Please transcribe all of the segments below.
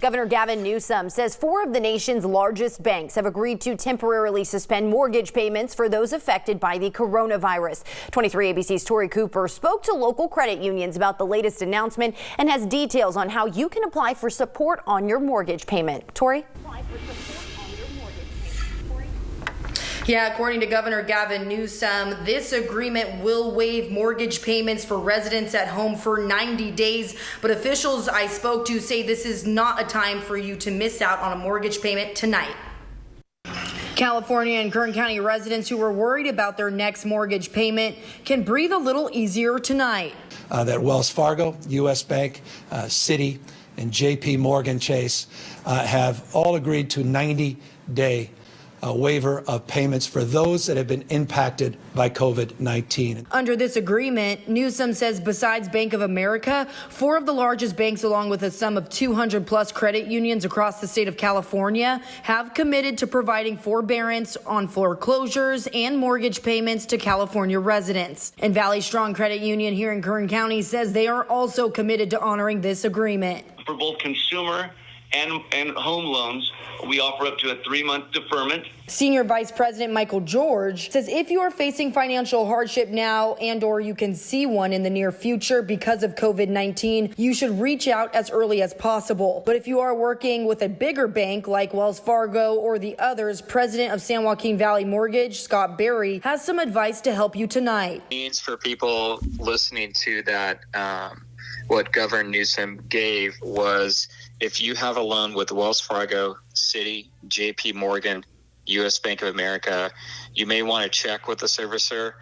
Governor Gavin Newsom says 4 of the nation's largest banks have agreed to temporarily suspend mortgage payments for those affected by the coronavirus. 23 ABC's Tori Cooper spoke to local credit unions about the latest announcement and has details on how you can apply for support on your mortgage payment. Tori? Yeah, according to Governor Gavin Newsom, this agreement will waive mortgage payments for residents at home for 90 days. But officials I spoke to say this is not a time for you to miss out on a mortgage payment tonight. California and Kern County residents who were worried about their next mortgage payment can breathe a little easier tonight. That Wells Fargo, U.S. Bank, Citi, and J.P. Morgan Chase have all agreed to 90-day waiver of payments for those that have been impacted by COVID-19. Under this agreement, Newsom says besides Bank of America, 4 of the largest banks, along with a sum of 200+ credit unions across the state of California, have committed to providing forbearance on foreclosures and mortgage payments to California residents. And Valley Strong Credit Union here in Kern County says they are also committed to honoring this agreement. For both consumer and home loans, we offer up to a 3-month deferment. Senior Vice President Michael George says if you are facing financial hardship now or you can see one in the near future because of COVID-19, you should reach out as early as possible. But if you are working with a bigger bank like Wells Fargo or the others, President of San Joaquin Valley Mortgage, Scott Berry, has some advice to help you tonight. Means for people listening to that, what Governor Newsom gave was if you have a loan with Wells Fargo, Citi, J.P. Morgan, U.S. Bank of America, you may want to check with the servicer.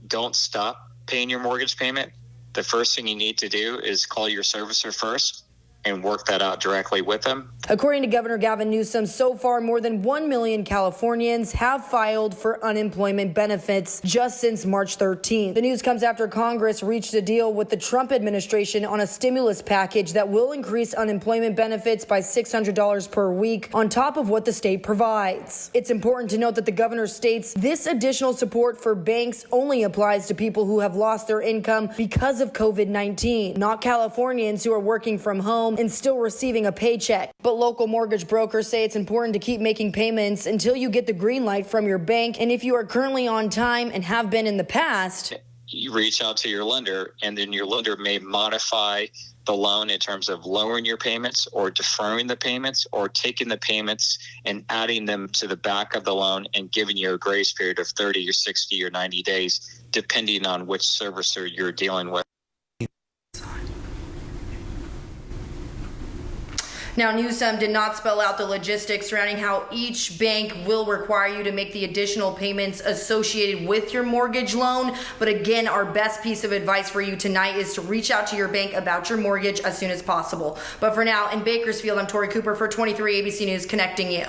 Don't stop paying your mortgage payment. The first thing you need to do is call your servicer first and work that out directly with them. According to Governor Gavin Newsom, so far more than 1 million Californians have filed for unemployment benefits just since March 13th. The news comes after Congress reached a deal with the Trump administration on a stimulus package that will increase unemployment benefits by $600 per week on top of what the state provides. It's important to note that the governor states this additional support for banks only applies to people who have lost their income because of COVID-19, not Californians who are working from home and still receiving a paycheck. But local mortgage brokers say it's important to keep making payments until you get the green light from your bank. And if you are currently on time and have been in the past, you reach out to your lender, and then your lender may modify the loan in terms of lowering your payments or deferring the payments or taking the payments and adding them to the back of the loan and giving you a grace period of 30 or 60 or 90 days, depending on which servicer you're dealing with. Now, Newsom did not spell out the logistics surrounding how each bank will require you to make the additional payments associated with your mortgage loan. But again, our best piece of advice for you tonight is to reach out to your bank about your mortgage as soon as possible. But for now, in Bakersfield, I'm Tori Cooper for 23 ABC News, connecting you.